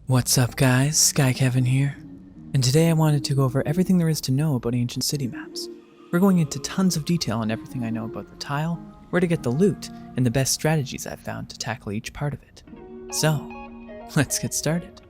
What's up guys, SkyKevin here, and today I wanted to go over everything there is to know about ancient city maps. We're going into tons of detail on everything I know about the tile, where to get the loot, and the best strategies I've found to tackle each part of it. So, let's get started.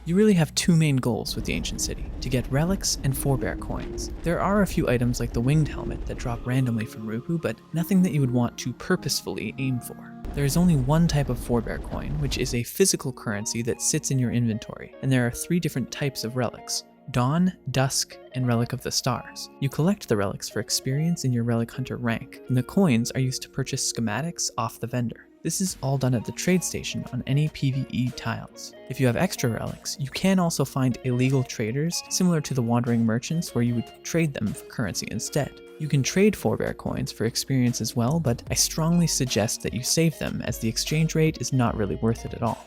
You really have two main goals with the ancient city, to get relics and forebear coins. There are a few items like the winged helmet that drop randomly from Rupu, but nothing that you would want to purposefully aim for. There is only one type of forebear coin, which is a physical currency that sits in your inventory, and there are three different types of relics: Dawn, Dusk, and Relic of the Stars. You collect the relics for experience in your Relic Hunter rank, and the coins are used to purchase schematics off the vendor. This is all done at the trade station on any PvE tiles. If you have extra relics, you can also find illegal traders similar to the wandering merchants where you would trade them for currency instead. You can trade forebear coins for experience as well, but I strongly suggest that you save them as the exchange rate is not really worth it at all.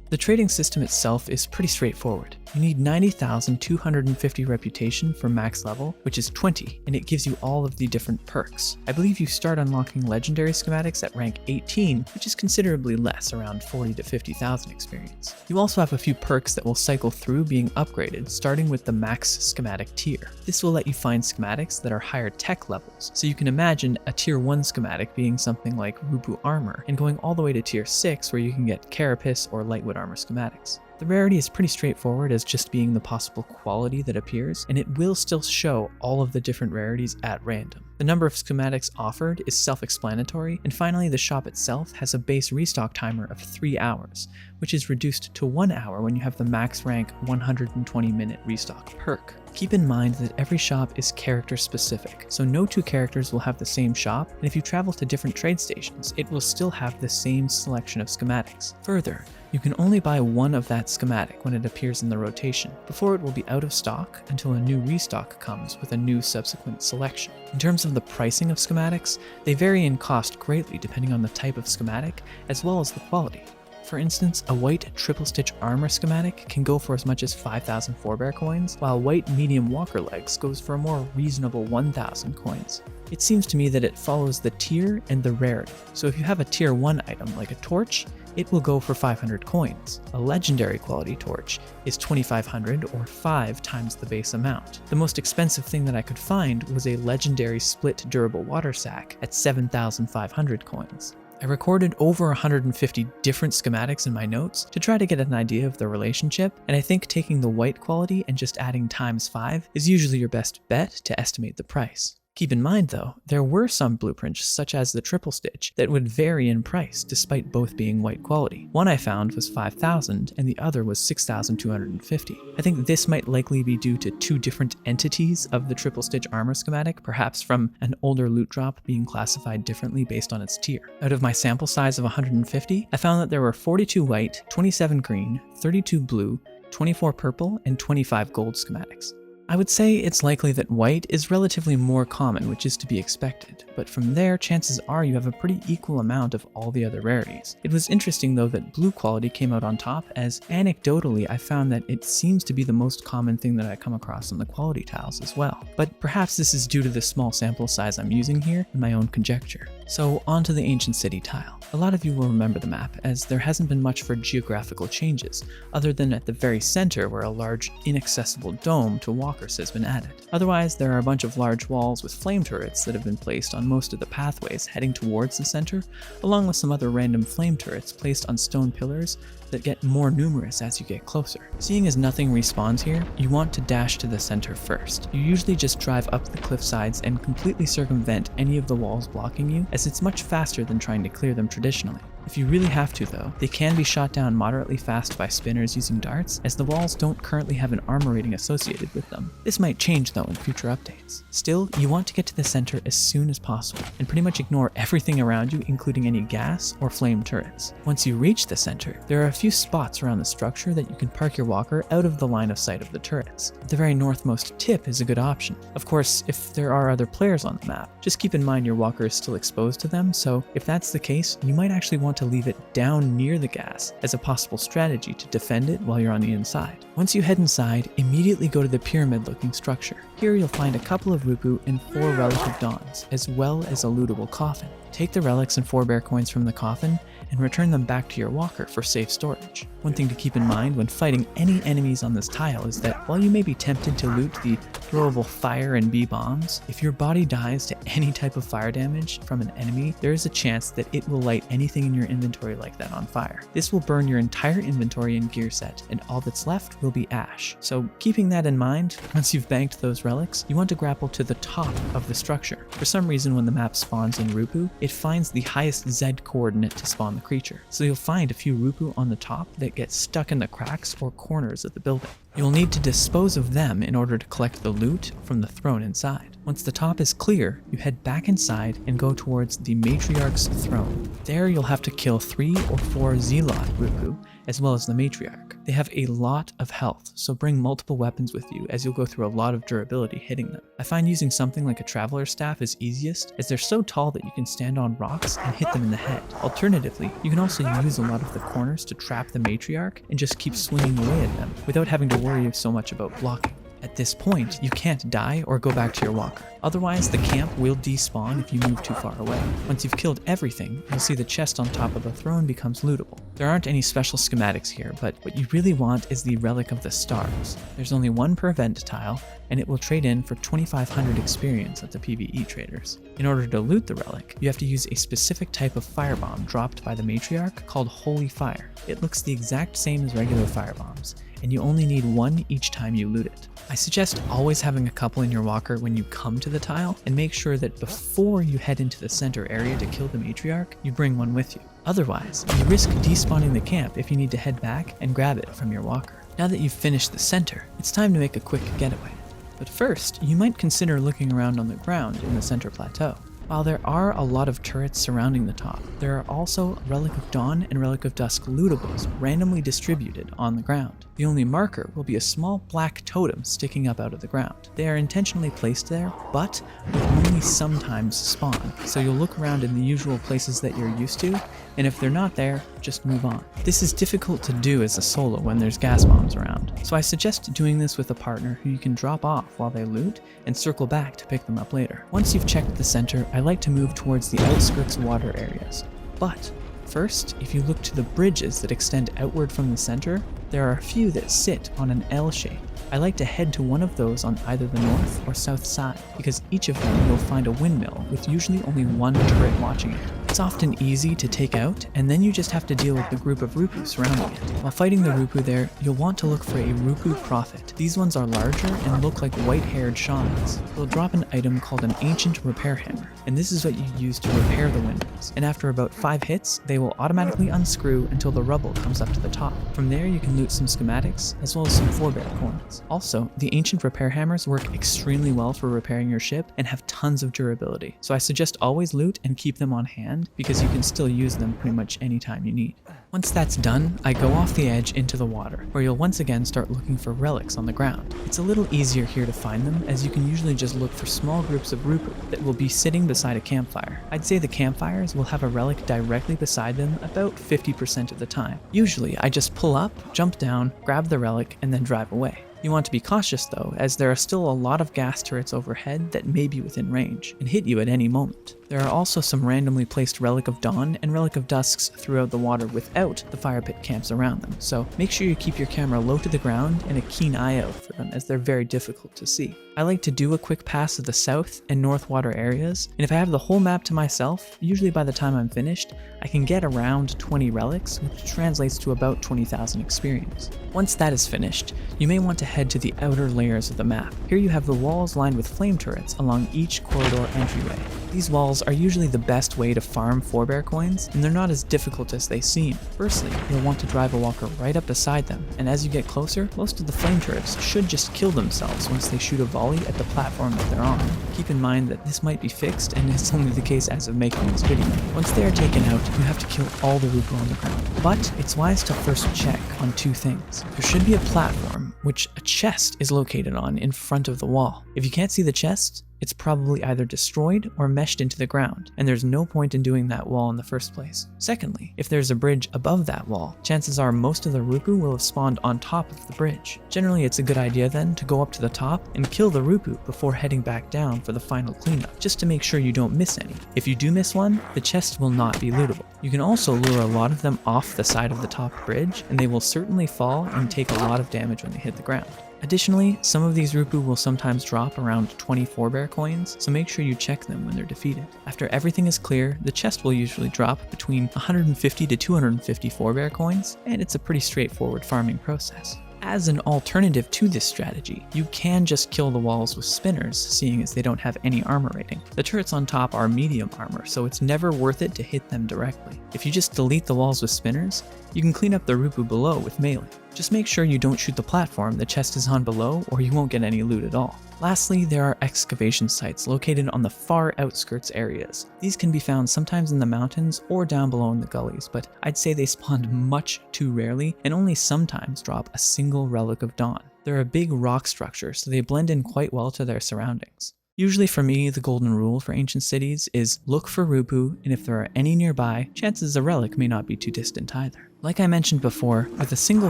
The trading system itself is pretty straightforward. You need 90,250 reputation for max level, which is 20, and it gives you all of the different perks. I believe you start unlocking legendary schematics at rank 18, which is considerably less, around 40 to 50,000 experience. You also have a few perks that will cycle through being upgraded, starting with the max schematic tier. This will let you find schematics that are higher tech levels, so you can imagine a tier 1 schematic being something like Rupu armor, and going all the way to tier 6 where you can get carapace or lightwood armor schematics. The rarity is pretty straightforward as just being the possible quality that appears, and it will still show all of the different rarities at random. The number of schematics offered is self-explanatory, and finally the shop itself has a base restock timer of 3 hours, which is reduced to 1 hour when you have the max rank 120-minute restock perk. Keep in mind that every shop is character specific, so no two characters will have the same shop, and if you travel to different trade stations, it will still have the same selection of schematics. Further, you can only buy one of that schematic when it appears in the rotation, before it will be out of stock until a new restock comes with a new subsequent selection. In terms of the pricing of schematics, they vary in cost greatly depending on the type of schematic as well as the quality. For instance, a white triple stitch armor schematic can go for as much as 5,000 forebear coins, while white medium walker legs goes for a more reasonable 1,000 coins. It seems to me that it follows the tier and the rarity, so if you have a tier 1 item like a torch, it will go for 500 coins. A legendary quality torch is 2,500 or 5 times the base amount. The most expensive thing that I could find was a legendary split durable water sack at 7,500 coins. I recorded over 150 different schematics in my notes to try to get an idea of the relationship, and I think taking the white quality and just adding ×5 is usually your best bet to estimate the price. Keep in mind though, there were some blueprints such as the triple stitch that would vary in price despite both being white quality. One I found was 5,000 and the other was 6,250. I think this might likely be due to two different entities of the triple stitch armor schematic, perhaps from an older loot drop being classified differently based on its tier. Out of my sample size of 150, I found that there were 42 white, 27 green, 32 blue, 24 purple, and 25 gold schematics. I would say it's likely that white is relatively more common, which is to be expected, but from there, chances are you have a pretty equal amount of all the other rarities. It was interesting though that blue quality came out on top, as anecdotally I found that it seems to be the most common thing that I come across on the quality tiles as well. But perhaps this is due to the small sample size I'm using here and my own conjecture. So on to the ancient city tile. A lot of you will remember the map, as there hasn't been much for geographical changes, other than at the very center where a large inaccessible dome to walkers has been added. Otherwise, there are a bunch of large walls with flame turrets that have been placed on most of the pathways heading towards the center, along with some other random flame turrets placed on stone pillars that get more numerous as you get closer. Seeing as nothing respawns here, you want to dash to the center first. You usually just drive up the cliff sides and completely circumvent any of the walls blocking you, as it's much faster than trying to clear them traditionally. If you really have to though, they can be shot down moderately fast by spinners using darts, as the walls don't currently have an armor rating associated with them. This might change though in future updates. Still, you want to get to the center as soon as possible, and pretty much ignore everything around you, including any gas or flame turrets. Once you reach the center, there are a few spots around the structure that you can park your walker out of the line of sight of the turrets. The very northmost tip is a good option. Of course, if there are other players on the map, just keep in mind your walker is still exposed to them, so if that's the case, you might actually want want to leave it down near the gas as a possible strategy to defend it while you're on the inside. Once you head inside, immediately go to the pyramid-looking structure. Here you'll find a couple of Rupu and 4 Relic of Dawns, as well as a lootable coffin. Take the relics and 4 bear coins from the coffin and return them back to your walker for safe storage. One thing to keep in mind when fighting any enemies on this tile is that while you may be tempted to loot the throwable fire and bee bombs, if your body dies to any type of fire damage from an enemy, there is a chance that it will light anything in your inventory like that on fire. This will burn your entire inventory and gear set, and all that's left will be ash. So keeping that in mind, once you've banked those relics, you want to grapple to the top of the structure. For some reason, when the map spawns in Rupu, it finds the highest Z coordinate to spawn the creature. So you'll find a few Rupu on the top that get stuck in the cracks or corners of the building. You'll need to dispose of them in order to collect the loot from the throne inside. Once the top is clear, you head back inside and go towards the Matriarch's throne. There you'll have to kill 3 or 4 Zealot Rupu, as well as the Matriarch. They have a lot of health, so bring multiple weapons with you as you'll go through a lot of durability hitting them. I find using something like a Traveler's Staff is easiest, as they're so tall that you can stand on rocks and hit them in the head. Alternatively, you can also use a lot of the corners to trap the Matriarch and just keep swinging away at them without having to worry so much about blocking. At this point, you can't die or go back to your walker. Otherwise, the camp will despawn if you move too far away. Once you've killed everything, you'll see the chest on top of the throne becomes lootable. There aren't any special schematics here, but what you really want is the Relic of the Stars. There's only 1 per event tile, and it will trade in for 2,500 experience at the PvE traders. In order to loot the relic, you have to use a specific type of firebomb dropped by the Matriarch called Holy Fire. It looks the exact same as regular firebombs, and you only need 1 each time you loot it. I suggest always having a couple in your walker when you come to the tile, and make sure that before you head into the center area to kill the Matriarch, you bring one with you. Otherwise, you risk despawning the camp if you need to head back and grab it from your walker. Now that you've finished the center, it's time to make a quick getaway. But first, you might consider looking around on the ground in the center plateau. While there are a lot of turrets surrounding the top, there are also Relic of Dawn and Relic of Dusk lootables randomly distributed on the ground. The only marker will be a small black totem sticking up out of the ground. They are intentionally placed there, but will only sometimes spawn, so you'll look around in the usual places that you're used to, and if they're not there, just move on. This is difficult to do as a solo when there's gas bombs around, so I suggest doing this with a partner who you can drop off while they loot and circle back to pick them up later. Once you've checked the center, I like to move towards the outskirts water areas. But first, if you look to the bridges that extend outward from the center, there are a few that sit on an L shape. I like to head to one of those on either the north or south side, because each of them you'll find a windmill with usually only 1 turret watching it. It's often easy to take out, and then you just have to deal with the group of Rupu surrounding it. While fighting the Rupu there, you'll want to look for a Rupu Prophet. These ones are larger and look like white-haired shamans. They'll drop an item called an Ancient Repair Hammer, and this is what you use to repair the windmills. And after about 5 hits, they will automatically unscrew until the rubble comes up to the top. From there, you can loot some schematics, as well as some 4-bear coins. Also, the Ancient Repair Hammers work extremely well for repairing your ship and have tons of durability, so I suggest always loot and keep them on hand, because you can still use them pretty much anytime you need. Once that's done, I go off the edge into the water, where you'll once again start looking for relics on the ground. It's a little easier here to find them, as you can usually just look for small groups of Rupu that will be sitting beside a campfire. I'd say the campfires will have a relic directly beside them about 50% of the time. Usually, I just pull up, jump down, grab the relic, and then drive away. You want to be cautious though, as there are still a lot of gas turrets overhead that may be within range and hit you at any moment. There are also some randomly placed Relic of Dawn and Relic of Dusks throughout the water without the fire pit camps around them, so make sure you keep your camera low to the ground and a keen eye out for them, as they're very difficult to see. I like to do a quick pass of the south and north water areas, and if I have the whole map to myself, usually by the time I'm finished, I can get around 20 relics, which translates to about 20,000 experience. Once that is finished, you may want to head to the outer layers of the map. Here you have the walls lined with flame turrets along each corridor entryway. These walls are usually the best way to farm 4-bear coins, and they're not as difficult as they seem. Firstly, you'll want to drive a walker right up beside them, and as you get closer, most of the flame turrets should just kill themselves once they shoot a volley at the platform that they're on. Keep in mind that this might be fixed, and it's only the case as of making this video. Once they are taken out, you have to kill all the Rupu on the ground. But it's wise to first check on 2 things. There should be a platform which a chest is located on in front of the wall. If you can't see the chest, It's probably either destroyed or meshed into the ground, and there's no point in doing that wall in the first place. Secondly, if there's a bridge above that wall, chances are most of the Rupu will have spawned on top of the bridge. Generally, it's a good idea then to go up to the top and kill the Rupu before heading back down for the final cleanup, just to make sure you don't miss any. If you do miss one, the chest will not be lootable. You can also lure a lot of them off the side of the top bridge, and they will certainly fall and take a lot of damage when they hit the ground. Additionally, some of these Rupu will sometimes drop around 20 4-bear coins, so make sure you check them when they're defeated. After everything is clear, the chest will usually drop between 150 to 250 4-bear coins, and it's a pretty straightforward farming process. As an alternative to this strategy, you can just kill the walls with spinners, seeing as they don't have any armor rating. The turrets on top are medium armor, so it's never worth it to hit them directly. If you just delete the walls with spinners, you can clean up the Rupu below with melee. Just make sure you don't shoot the platform the chest is on below, or you won't get any loot at all. Lastly, there are excavation sites located on the far outskirts areas. These can be found sometimes in the mountains or down below in the gullies, but I'd say they spawn much too rarely and only sometimes drop a single relic of dawn. They're a big rock structure, so they blend in quite well to their surroundings. Usually for me, the golden rule for ancient cities is look for Rupu, and if there are any nearby, chances a relic may not be too distant either. Like I mentioned before, with a single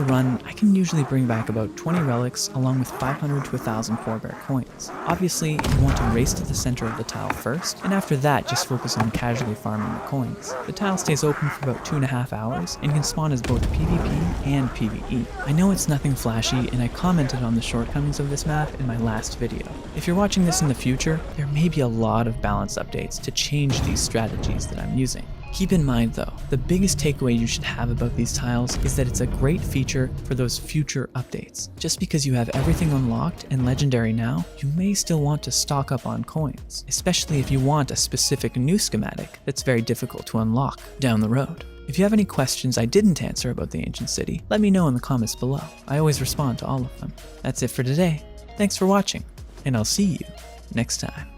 run, I can usually bring back about 20 relics along with 500 to 1,000 4-bear coins. Obviously, you want to race to the center of the tile first, and after that just focus on casually farming the coins. The tile stays open for about 2.5 hours and can spawn as both PvP and PvE. I know it's nothing flashy, and I commented on the shortcomings of this map in my last video. If you're watching this in the future, there may be a lot of balance updates to change these strategies that I'm using. Keep in mind though, the biggest takeaway you should have about these tiles is that it's a great feature for those future updates. Just because you have everything unlocked and legendary now, you may still want to stock up on coins, especially if you want a specific new schematic that's very difficult to unlock down the road. If you have any questions I didn't answer about the ancient city, let me know in the comments below. I always respond to all of them. That's it for today. Thanks for watching, and I'll see you next time.